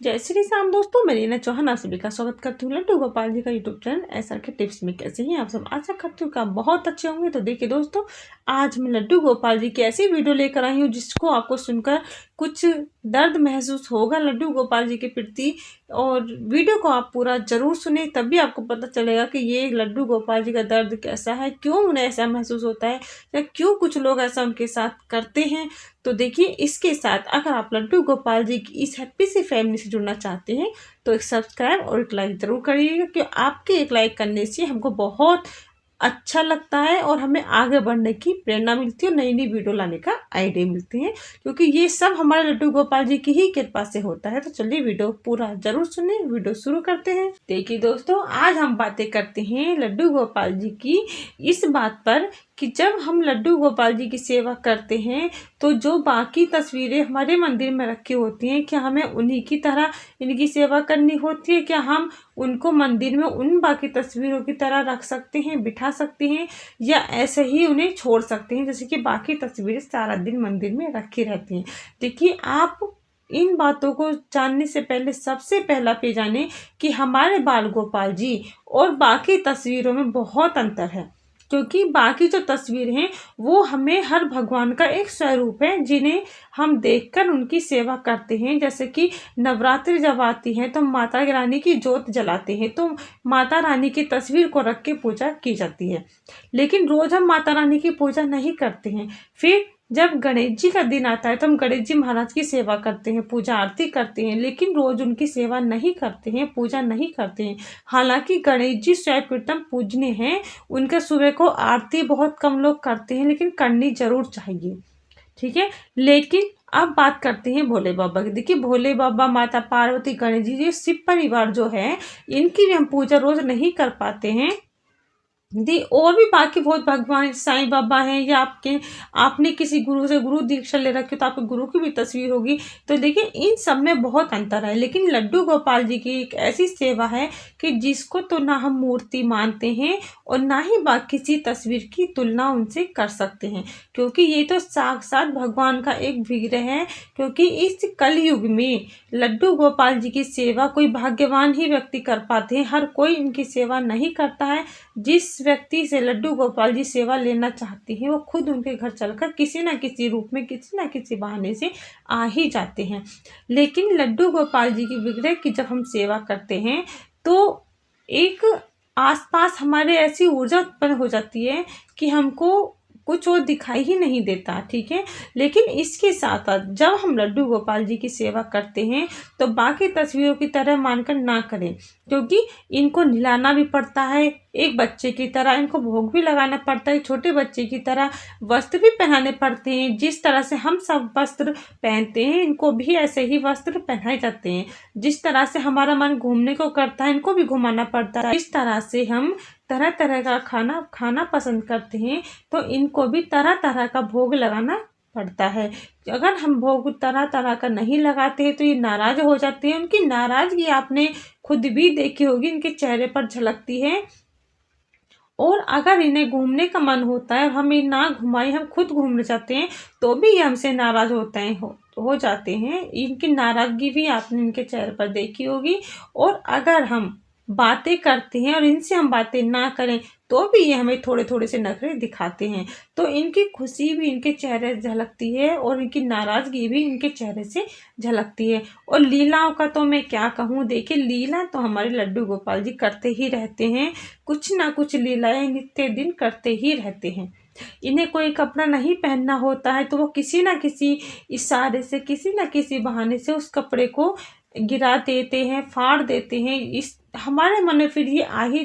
जय श्री राम दोस्तों, मैं रीना चौहान आप सभी का स्वागत करती हूँ लड्डू गोपाल जी का यूट्यूब चैनल एसआर के टिप्स में। कैसे हैं आप सब? आशा करती हूँ कि आप बहुत अच्छे होंगे। तो देखिए दोस्तों, आज मैं लड्डू गोपाल जी की ऐसी वीडियो लेकर आई हूँ जिसको आपको सुनकर कुछ दर्द महसूस होगा लड्डू गोपाल जी के प्रति। और वीडियो को आप पूरा जरूर सुने, तभी आपको पता चलेगा कि ये लड्डू गोपाल जी का दर्द कैसा है, क्यों उन्हें ऐसा महसूस होता है या क्यों कुछ लोग ऐसा उनके साथ करते हैं। तो देखिए, इसके साथ अगर आप लड्डू गोपाल जी की इस हैप्पी सी फैमिली से जुड़ना चाहते हैं तो एक सब्सक्राइब और एक लाइक जरूर करिएगा, क्योंकि आपके एक लाइक करने से हमको बहुत अच्छा लगता है और हमें आगे बढ़ने की प्रेरणा मिलती है और नई नई वीडियो लाने का आइडिया मिलती है, क्योंकि ये सब हमारे लड्डू गोपाल जी की ही कृपा से होता है। तो चलिए वीडियो पूरा जरूर सुनिए, वीडियो शुरू करते हैं। देखिए दोस्तों, आज हम बातें करते हैं लड्डू गोपाल जी की इस बात पर कि जब हम लड्डू गोपाल जी की सेवा करते हैं तो जो बाकी तस्वीरें हमारे मंदिर में रखी होती हैं, क्या हमें उन्हीं की तरह इनकी सेवा करनी होती है? क्या हम उनको मंदिर में उन बाकी तस्वीरों की तरह रख सकते हैं, बिठा सकते हैं, या ऐसे ही उन्हें छोड़ सकते हैं जैसे कि बाकी तस्वीरें सारा दिन मंदिर में रखी रहती हैं? देखिए, आप इन बातों को जानने से पहले सबसे पहला पे जाने कि हमारे बाल गोपाल जी और बाकी तस्वीरों में बहुत अंतर है, क्योंकि बाकी जो तस्वीर हैं वो हमें हर भगवान का एक स्वरूप है जिन्हें हम देखकर उनकी सेवा करते हैं। जैसे कि नवरात्रि जब आती है तो माता रानी की जोत जलाते हैं, तो माता रानी की तस्वीर को रख के पूजा की जाती है, लेकिन रोज हम माता रानी की पूजा नहीं करते हैं। फिर जब गणेश जी का दिन आता है तो हम गणेश जी महाराज की सेवा करते हैं, पूजा आरती करते हैं, लेकिन रोज उनकी सेवा नहीं करते हैं, पूजा नहीं करते हैं। हालांकि गणेश जी सर्वप्रथम पूजनीय हैं, उनके सुबह को आरती बहुत कम लोग करते हैं, लेकिन करनी जरूर चाहिए, ठीक है। लेकिन अब बात करते हैं भोले बाबा की। देखिए, भोले बाबा, माता पार्वती, गणेश जी, ये शिव परिवार जो है, इनकी भी हम पूजा रोज नहीं कर पाते हैं। दी और भी बाकी बहुत भगवान साईं बाबा हैं, या आपने किसी गुरु से गुरु दीक्षा ले रखी हो तो आपके गुरु की भी तस्वीर होगी। तो देखिए, इन सब में बहुत अंतर है, लेकिन लड्डू गोपाल जी की एक ऐसी सेवा है कि जिसको तो ना हम मूर्ति मानते हैं और ना ही बाकी किसी तस्वीर की तुलना उनसे कर सकते हैं, क्योंकि ये तो साक्षात भगवान का एक विग्रह है। क्योंकि इस कलयुग में लड्डू गोपाल जी की सेवा कोई भाग्यवान ही व्यक्ति कर पाते हैं, हर कोई इनकी सेवा नहीं करता है। जिस व्यक्ति से लड्डू गोपाल जी सेवा लेना चाहते हैं वो खुद उनके घर चलकर किसी न किसी रूप में, किसी न किसी बहाने से आ ही जाते हैं। लेकिन लड्डू गोपाल जी की विग्रह की जब हम सेवा करते हैं तो एक आसपास हमारे ऐसी ऊर्जा उत्पन्न हो जाती है कि हमको कुछ और दिखाई ही नहीं देता, ठीक है। लेकिन इसके साथ साथ जब हम लड्डू गोपाल जी की सेवा करते हैं तो बाकी तस्वीरों की तरह मानकर ना करें, क्योंकि इनको नहलाना भी पड़ता है एक बच्चे की तरह, इनको भोग भी लगाना पड़ता है छोटे बच्चे की तरह, वस्त्र भी पहनाने पड़ते हैं। जिस तरह से हम सब वस्त्र पहनते हैं, इनको भी ऐसे ही वस्त्र पहनाए जाते हैं। जिस तरह से हमारा मन घूमने को करता है, इनको भी घुमाना पड़ता है। इस तरह से हम तरह तरह का खाना पसंद करते हैं, तो इनको भी तरह तरह का भोग लगाना पड़ता है। अगर हम भोग तरह तरह का नहीं लगाते हैं तो ये नाराज हो जाते हैं। उनकी नाराजगी आपने खुद भी देखी होगी, इनके चेहरे पर झलकती है। और अगर इन्हें घूमने का मन होता है और हम इन्हें ना घुमाए, हम खुद घूमने जाते हैं, तो भी ये हमसे नाराज होते हैं, हो जाते हैं। इनकी नाराजगी भी आपने इनके चेहरे पर देखी होगी। और अगर हम बातें करते हैं और इनसे हम बातें ना करें तो भी ये हमें थोड़े थोड़े से नखरे दिखाते हैं। तो इनकी खुशी भी इनके चेहरे से झलकती है और इनकी नाराजगी भी इनके चेहरे से झलकती है। और लीलाओं का तो मैं क्या कहूँ, देखिए लीला तो हमारे लड्डू गोपाल जी करते ही रहते हैं, कुछ ना कुछ लीलाएं नित्य दिन करते ही रहते हैं। इन्हें कोई कपड़ा नहीं पहनना होता है तो वो किसी ना किसी इशारे से, किसी ना किसी बहाने से उस कपड़े को गिरा देते हैं, फाड़ देते हैं। इस हमारे मन में फिर ये आ ही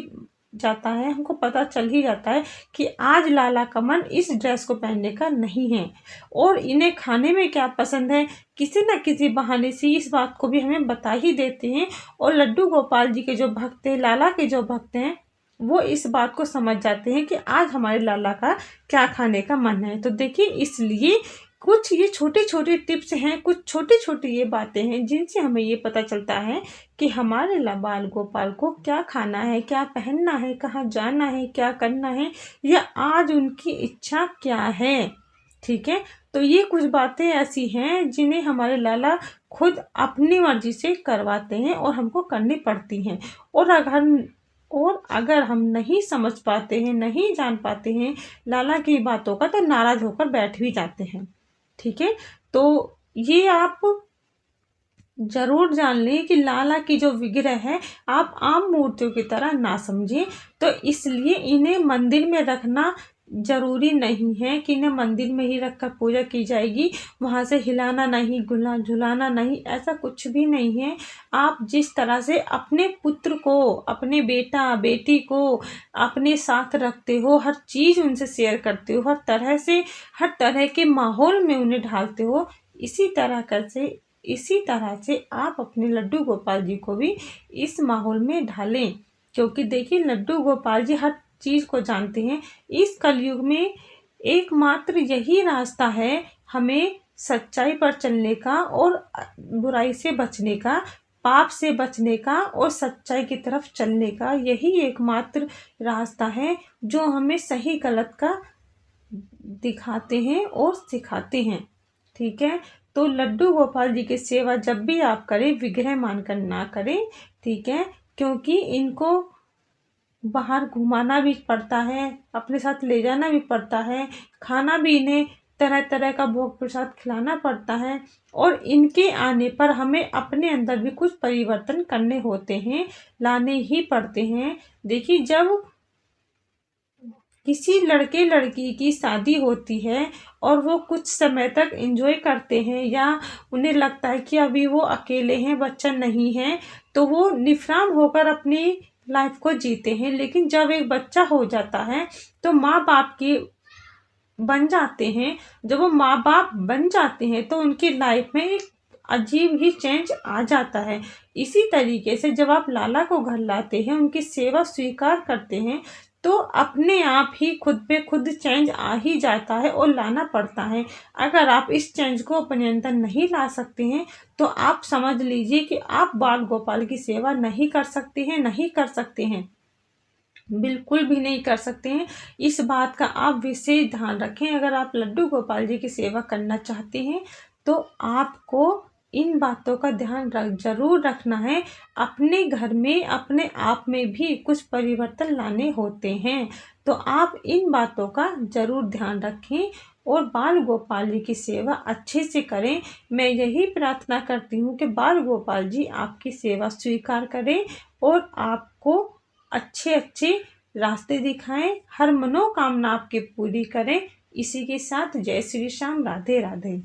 जाता है, हमको पता चल ही जाता है कि आज लाला का मन इस ड्रेस को पहनने का नहीं है। और इन्हें खाने में क्या पसंद है, किसी न किसी बहाने से इस बात को भी हमें बता ही देते हैं। और लड्डू गोपाल जी के जो भक्त हैं, लाला के जो भक्त हैं, वो इस बात को समझ जाते हैं कि आज हमारे लाला का क्या खाने का मन है। तो देखिए, इसलिए कुछ ये छोटे छोटे टिप्स हैं, कुछ छोटी छोटी ये बातें हैं जिनसे हमें ये पता चलता है कि हमारे बाल गोपाल को क्या खाना है, क्या पहनना है, कहाँ जाना है, क्या करना है, या आज उनकी इच्छा क्या है, ठीक है। तो ये कुछ बातें ऐसी हैं जिन्हें हमारे लाला खुद अपनी मर्जी से करवाते हैं और हमको करनी पड़ती हैं। और अगर हम नहीं समझ पाते हैं, नहीं जान पाते हैं लाला की बातों का, तो नाराज होकर बैठ भी जाते हैं। ठीक है, तो ये आप जरूर जान लें कि लाला की जो विग्रह है आप आम मूर्तियों की तरह ना समझें। तो इसलिए इन्हें मंदिर में रखना जरूरी नहीं है कि इन्हें मंदिर में ही रखकर पूजा की जाएगी, वहां से हिलाना नहीं, झुलाना नहीं, ऐसा कुछ भी नहीं है। आप जिस तरह से अपने पुत्र को, अपने बेटा बेटी को अपने साथ रखते हो, हर चीज उनसे शेयर करते हो, हर तरह के माहौल में उन्हें ढालते हो, इसी तरह से आप अपने लड्डू गोपाल जी को भी इस माहौल में ढालें। क्योंकि देखिए, लड्डू गोपाल जी हर चीज को जानते हैं। इस कलयुग में एकमात्र यही रास्ता है हमें सच्चाई पर चलने का और बुराई से बचने का, पाप से बचने का और सच्चाई की तरफ चलने का। यही एकमात्र रास्ता है जो हमें सही गलत का दिखाते हैं और सिखाते हैं। ठीक है, तो लड्डू गोपाल जी की सेवा जब भी आप करें विग्रह मानकर ना करें। ठीक है, क्योंकि इनको बाहर घुमाना भी पड़ता है, अपने साथ ले जाना भी पड़ता है, खाना भी इन्हें तरह तरह का भोग प्रसाद खिलाना पड़ता है, और इनके आने पर हमें अपने अंदर भी कुछ परिवर्तन करने होते हैं, लाने ही पड़ते हैं। देखिए, जब किसी लड़के लड़की की शादी होती है और वो कुछ समय तक एंजॉय करते हैं, या उन्हें लगता है कि अभी वो अकेले हैं, बच्चा नहीं है, तो वो निफराम होकर अपनी लाइफ को जीते हैं। लेकिन जब एक बच्चा हो जाता है तो माँ बाप की बन जाते हैं। जब वो माँ बाप बन जाते हैं तो उनकी लाइफ में एक अजीब ही चेंज आ जाता है। इसी तरीके से जब आप लाला को घर लाते हैं, उनकी सेवा स्वीकार करते हैं, तो अपने आप ही खुद पे खुद चेंज आ ही जाता है और लाना पड़ता है। अगर आप इस चेंज को अपने अंदर नहीं ला सकते हैं तो आप समझ लीजिए कि आप बाल गोपाल की सेवा नहीं कर सकते हैं, नहीं कर सकते हैं, बिल्कुल भी नहीं कर सकते हैं। इस बात का आप विशेष ध्यान रखें। अगर आप लड्डू गोपाल जी की सेवा करना चाहते हैं तो आपको इन बातों का ध्यान जरूर रखना है। अपने घर में, अपने आप में भी कुछ परिवर्तन लाने होते हैं, तो आप इन बातों का जरूर ध्यान रखें और बाल गोपाल जी की सेवा अच्छे से करें। मैं यही प्रार्थना करती हूँ कि बाल गोपाल जी आपकी सेवा स्वीकार करें और आपको अच्छे अच्छे रास्ते दिखाएं, हर मनोकामना आपकी पूरी करें। इसी के साथ जय श्री श्याम, राधे राधे।